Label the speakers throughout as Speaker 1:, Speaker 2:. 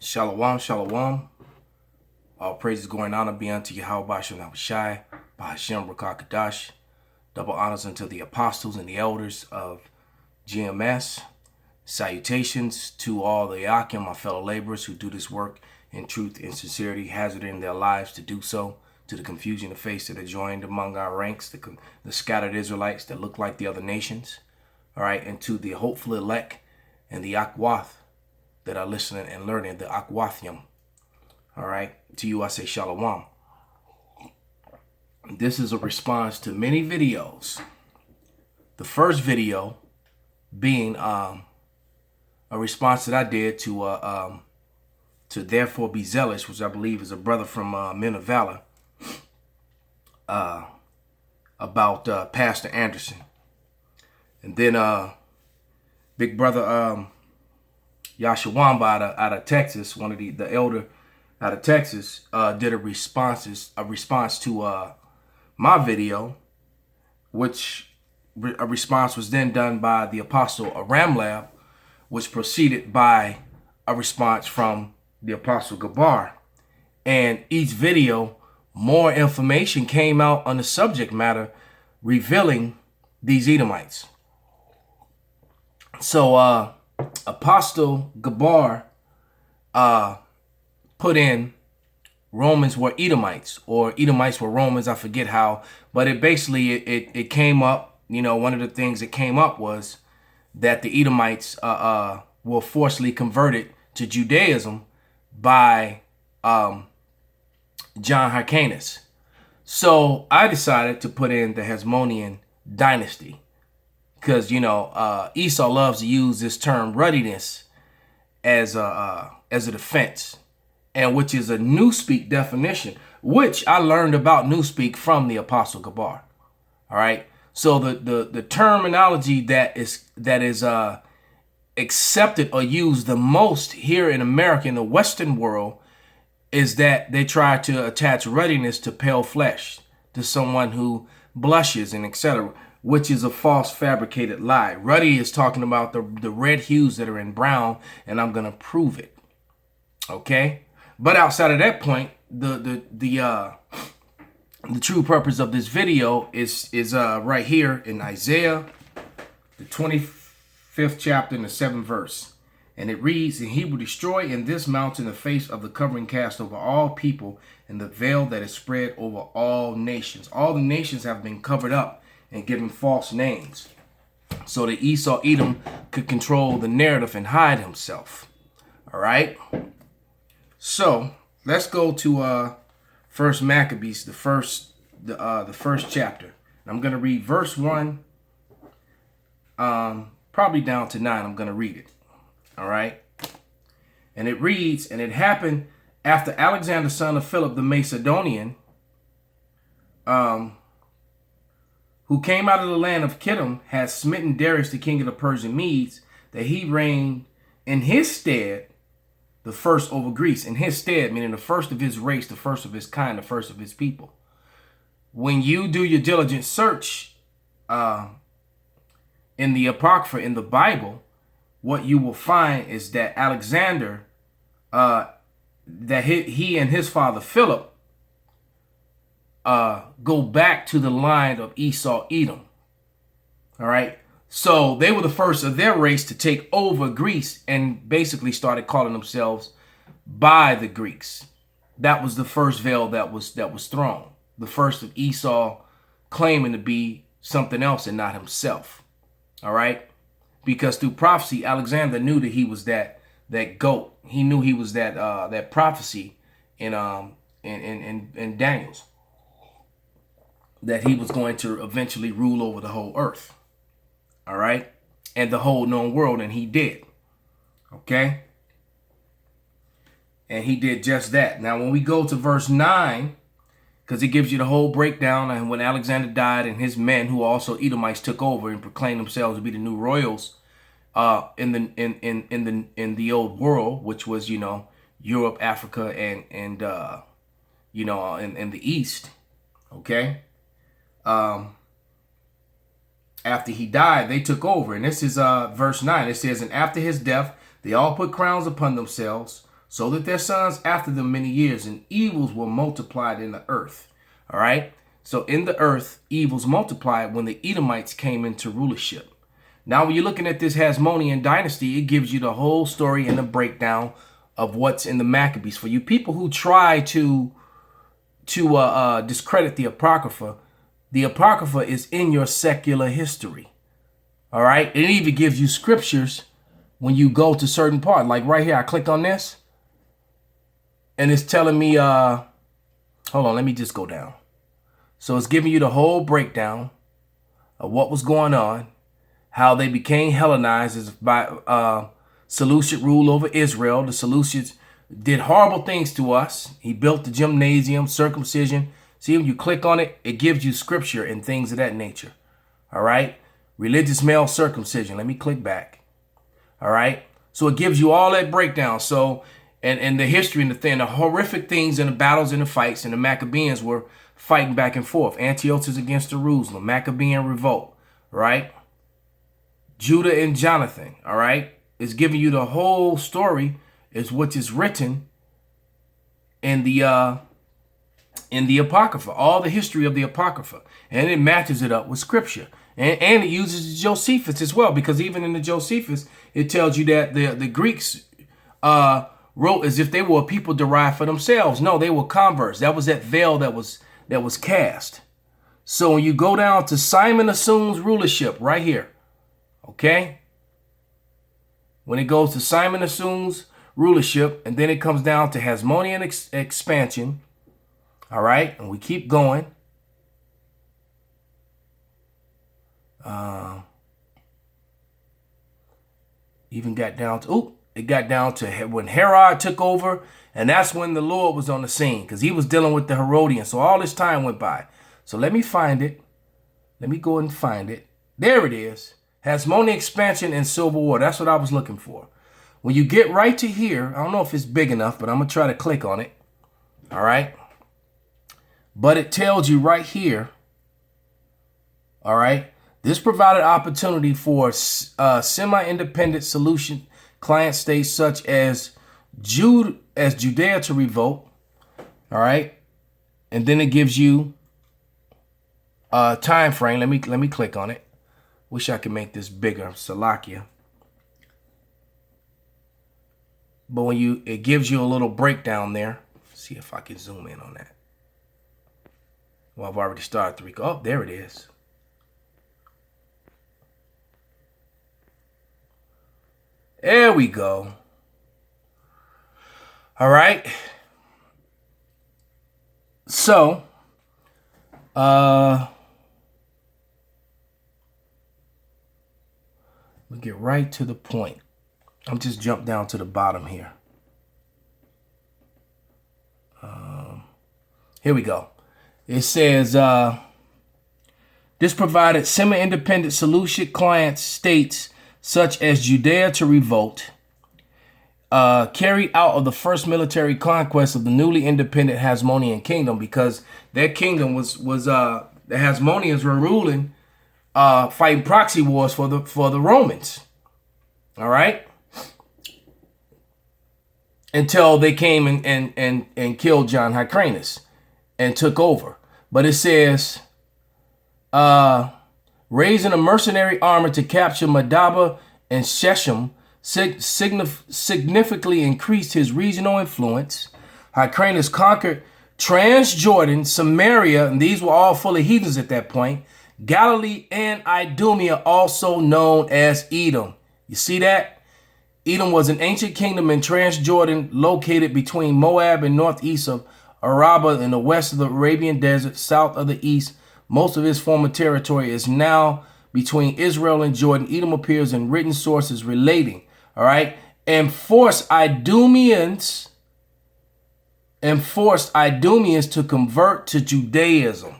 Speaker 1: Shalom, shalom. All praises going honor be unto Yahweh Shem Shai, by Hashem Rakakadash. Double honors unto the apostles and the elders of GMS. Salutations to all the Yakim, my fellow laborers who do this work in truth and sincerity, hazarding their lives to do so, to the confusion of faith that are joined among our ranks, the scattered Israelites that look like the other nations. All right, and to the hopeful elect and the Akwath that are listening and learning, the Akwathium. All right, to you I say shalom. This is a response to many videos. The first video being a response that I did to Therefore Be Zealous, which I believe is a brother from Men of Valor, about Pastor Anderson. And then big brother Yashawamba out of Texas, one of the elder out of Texas, did a response to my video, which a response was then done by the apostle Aramlab, which proceeded by a response from the apostle Gabar. And each video, more information came out on the subject matter, revealing these Edomites. So Apostle Gabar put in Romans were Edomites, or Edomites were Romans, I forget how, but it came up. You know, one of the things that came up was that the Edomites were forcibly converted to Judaism by John Hyrcanus. So I decided to put in the Hasmonean dynasty, because, you know, Esau loves to use this term ruddiness as a defense, and which is a Newspeak definition, which I learned about Newspeak from the Apostle Gabar. All right. So the terminology that is accepted or used the most here in America, in the Western world, is that they try to attach ruddiness to pale flesh, to someone who blushes and etc., which is a false fabricated lie. Ruddy is talking about the red hues that are in brown, and I'm going to prove it. Okay? But outside of that point, the true purpose of this video is right here in Isaiah, the 25th chapter and the 7th verse. And it reads, "And he will destroy in this mountain the face of the covering cast over all people, and the veil that is spread over all nations." All the nations have been covered up and given false names, so that Esau Edom could control the narrative and hide himself. All right. So let's go to First Maccabees, the first chapter. I'm going to read verse 1, probably down to 9. I'm going to read it. All right. And it reads, "And it happened after Alexander, son of Philip the Macedonian, who came out of the land of Kittim, had smitten Darius, the king of the Persian Medes, that he reigned in his stead, the first over Greece." In his stead, meaning the first of his race, the first of his kind, the first of his people. When you do your diligent search in the Apocrypha, in the Bible, what you will find is that Alexander, that he and his father Philip go back to the line of Esau Edom. All right. So they were the first of their race to take over Greece, and basically started calling themselves by the Greeks. That was the first veil that was thrown. The first of Esau claiming to be something else and not himself. All right. Because through prophecy, Alexander knew that he was that goat. He knew he was that prophecy in Daniel's, that he was going to eventually rule over the whole earth. All right. And the whole known world. And he did. Okay. And he did just that. Now, when we go to verse 9, because it gives you the whole breakdown, and when Alexander died and his men, who also Edomites, took over and proclaimed themselves to be the new royals in the old world, which was, you know, Europe, Africa, and you know, in the East. Okay. After he died, they took over. And this is verse 9. It says, "And after his death, they all put crowns upon themselves, so that their sons after them many years, and evils were multiplied in the earth. All right. So in the earth, evils multiplied when the Edomites came into rulership. Now, when you're looking at this Hasmonean dynasty, it gives you the whole story and the breakdown of what's in the Maccabees. For you people who try to discredit the Apocrypha is in your secular history. All right. It even gives you scriptures when you go to certain part. Like right here, I click on this and it's telling me, hold on, let me just go down. So it's giving you the whole breakdown of what was going on, how they became Hellenized as by Seleucid rule over Israel. The Seleucids did horrible things to us. He built the gymnasium, circumcision. See, when you click on it, it gives you scripture and things of that nature. All right. Religious male circumcision. Let me click back. All right. So it gives you all that breakdown. So, and the history and the horrific things and the battles and the fights, and the Maccabees were fighting back and forth. Antiochus against Jerusalem, Maccabean revolt, right? Judah and Jonathan, all right? It's giving you the whole story, is what is written in the Apocrypha, all the history of the Apocrypha, and it matches it up with scripture. And it uses Josephus as well, because even in the Josephus, it tells you that the Greeks wrote as if they were a people derived for themselves. No, they were converts. That was that veil that was cast. So when you go down to Simon assumes rulership right here, okay? When it goes to Simon assumes rulership, and then it comes down to Hasmonean expansion, all right? And we keep going. Even got down to, it got down to when Herod took over, and that's when the Lord was on the scene, because he was dealing with the Herodians. So all this time went by. So let me find it. Let me go and find it. There it is. Hasmonean expansion and civil war. That's what I was looking for. When you get right to here, I don't know if it's big enough, but I'm going to try to click on it. All right. But it tells you right here. All right. This provided opportunity for semi-independent solution client states such as Judea to revolt. All right. And then it gives you a time frame. Let me click on it. Wish I could make this bigger. Salakia. But when it gives you a little breakdown there. See if I can zoom in on that. Well, I've already started to record. Oh, there it is. There we go. All right. So, we get right to the point. I'm just jump down to the bottom here. Here we go. It says, this provided semi-independent Seleucid client states such as Judea to revolt, carried out of the first military conquest of the newly independent Hasmonean kingdom, because their kingdom was the Hasmoneans were ruling, fighting proxy wars for the Romans. All right. Until they came and killed John Hyrcanus and took over. But it says, raising a mercenary army to capture Madaba and Shechem significantly increased his regional influence. Hyrcanus conquered Transjordan, Samaria, and these were all full of heathens at that point. Galilee and Idumea, also known as Edom. You see that? Edom was an ancient kingdom in Transjordan located between Moab and northeast of Araba in the west of the Arabian desert, south of the east. Most of its former territory is now between Israel and Jordan. Edom appears in written sources relating, all right, and forced Idumeans to convert to Judaism.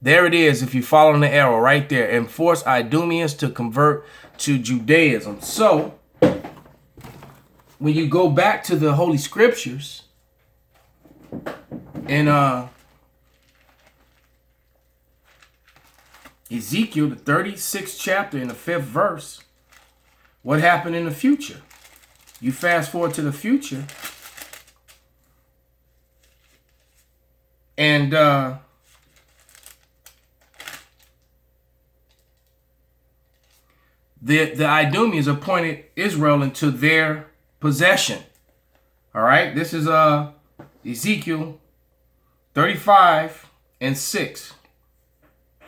Speaker 1: There it is, if you're following the arrow right there, and forced Idumeans to convert to Judaism. So, when you go back to the Holy Scriptures, in Ezekiel, the 36th chapter, in the 5th verse, what happened in the future? You fast forward to the future, And the Idumeans appointed Israel into their possession. All right, this is Ezekiel 35:6.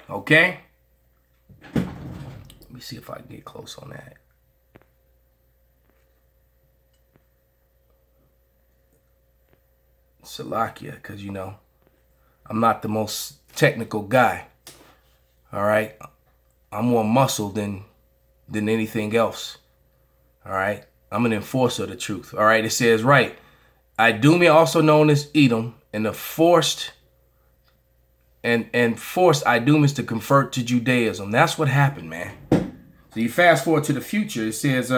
Speaker 1: Okay, let me see if I can get close on that. Salakia, because you know I'm not the most technical guy. All right, I'm more muscle than anything else. All right, I'm an enforcer of the truth. All right, it says right, Idumea, also known as Edom, and the forced Idumeans to convert to Judaism. That's what happened, man. So you fast forward to the future. It says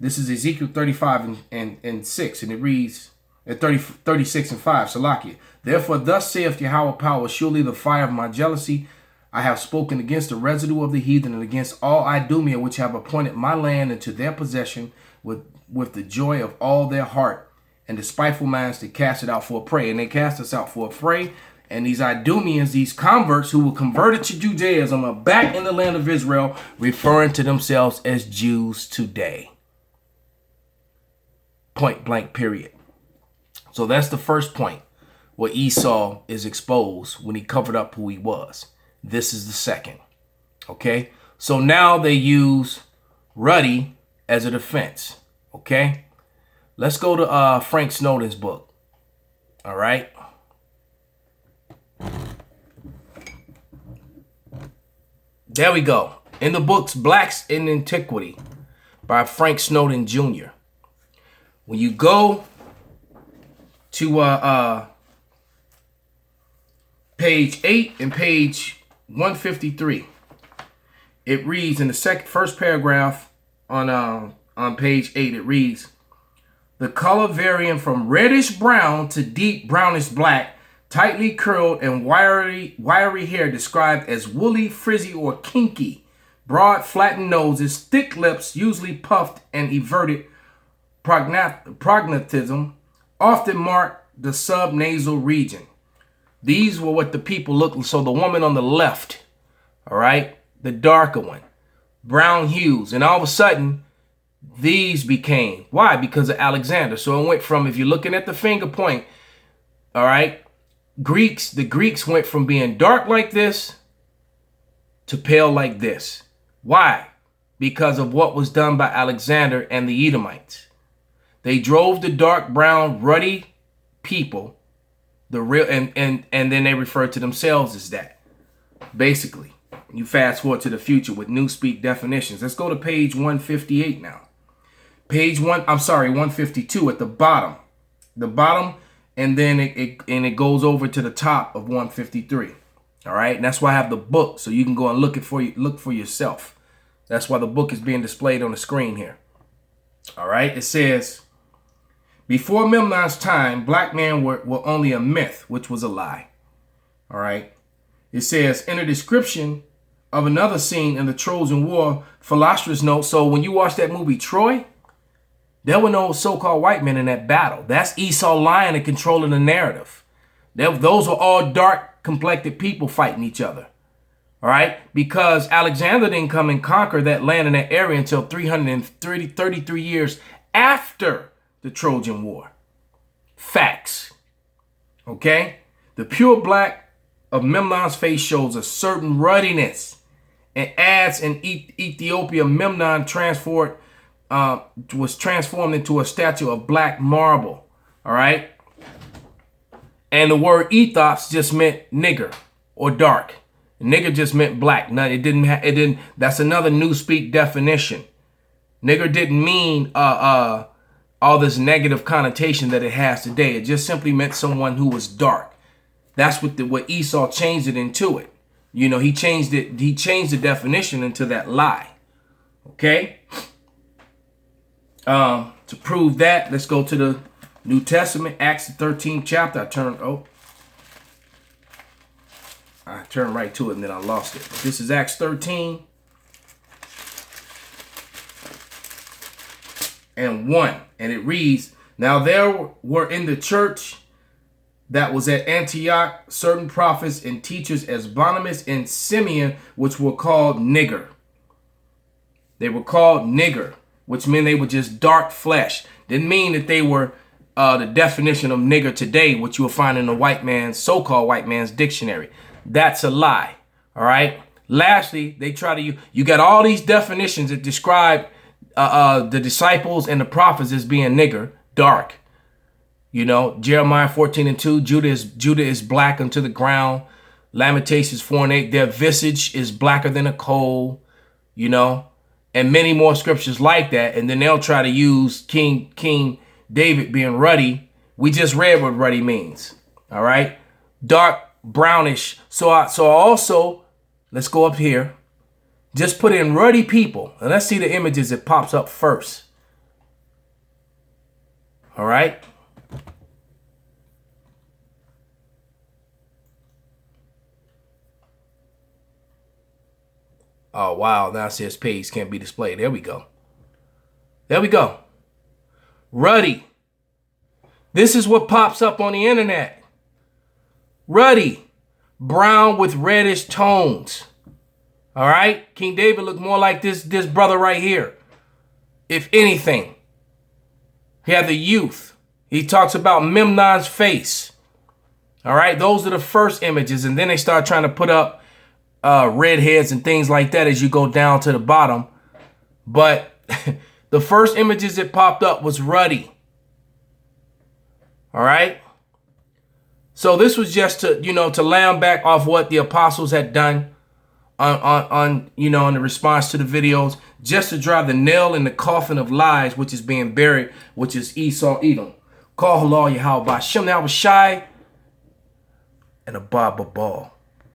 Speaker 1: this is Ezekiel 35:6, and it reads at 36:5. Salakia. Therefore, thus saith Yahweh power, surely the fire of my jealousy I have spoken against the residue of the heathen and against all Idumea, which have appointed my land into their possession with the joy of all their heart, and the spiteful minds to cast it out for a prey. And they cast us out for a prey. And these Idumeans, these converts who were converted to Judaism, are back in the land of Israel, referring to themselves as Jews today. Point blank, period. So that's the first point, where Esau is exposed when he covered up who he was. This is the second. Okay, so now they use Ruddy as a defense. Okay, let's go to Frank Snowden's book. All right. There we go. In the books Blacks in Antiquity by Frank Snowden Jr. When you go to page 8 and page 153, it reads in the first paragraph on page 8, it reads, the color varying from reddish brown to deep brownish black, tightly curled and wiry hair described as woolly, frizzy, or kinky, broad, flattened noses, thick lips, usually puffed and everted prognatism, often mark the subnasal region. These were what the people looked like. So the woman on the left, all right, the darker one, brown hues. And all of a sudden, these became, why? Because of Alexander. So it went from, if you're looking at the finger point, all right, the Greeks went from being dark like this to pale like this. Why? Because of what was done by Alexander and the Edomites. They drove the dark brown, ruddy people, the real, and then they referred to themselves as that. Basically, you fast forward to the future with newspeak definitions. Let's go to page 158 now. Page 152 at the bottom. The bottom, and then it goes over to the top of 153. All right, and that's why I have the book, so you can go and look for yourself. That's why the book is being displayed on the screen here. All right, it says, before Memnon's time, black men were only a myth, which was a lie. All right, it says, in a description of another scene in the Trojan War, Philostratus notes, so when you watch that movie Troy, there were no so-called white men in that battle. That's Esau lying and controlling the narrative. Those were all dark-complected people fighting each other. All right? Because Alexander didn't come and conquer that land in that area until 33 years after the Trojan War. Facts. Okay? The pure black of Memnon's face shows a certain ruddiness and adds in Ethiopia, Memnon was transformed into a statue of black marble. All right. And the word ethos just meant nigger or dark. Nigger just meant black. No, it didn't. That's another newspeak definition. Nigger didn't mean all this negative connotation that it has today. It just simply meant someone who was dark. That's what Esau changed it into it. You know, he changed the definition into that lie. Okay. To prove that, let's go to the New Testament, Acts the 13th chapter. I turned right to it and then I lost it. But this is Acts 13 and 1. And it reads, now there were in the church that was at Antioch, certain prophets and teachers as Barnabas and Simeon, which were called nigger. They were called nigger, which meant they were just dark flesh. Didn't mean that they were the definition of nigger today, which you will find in the white man's, so-called white man's dictionary. That's a lie. All right. Lastly, they try to, you got all these definitions that describe the disciples and the prophets as being nigger, dark. You know, Jeremiah 14:2, Judah is black unto the ground. Lamentations 4:8, their visage is blacker than a coal, you know, and many more scriptures like that. And then they'll try to use King David being ruddy. We just read what ruddy means. All right. Dark, brownish. So also, let's go up here. Just put in ruddy people. And let's see the images that pops up first. All right. Oh, wow. Now it says page can't be displayed. There we go. There we go. Ruddy. This is what pops up on the internet. Ruddy. Brown with reddish tones. All right. King David looked more like this brother right here. If anything. He had the youth. He talks about Memnon's face. All right. Those are the first images. And then they start trying to put up redheads and things like that as you go down to the bottom. But the first images that popped up was ruddy. All right. So this was just to, to lamb back off what the apostles had done on in the response to the videos, just to drive the nail in the coffin of lies, which is being buried, which is Esau, Edom. Call halal Yahweh Shem. Now was shy and a Baba Ball.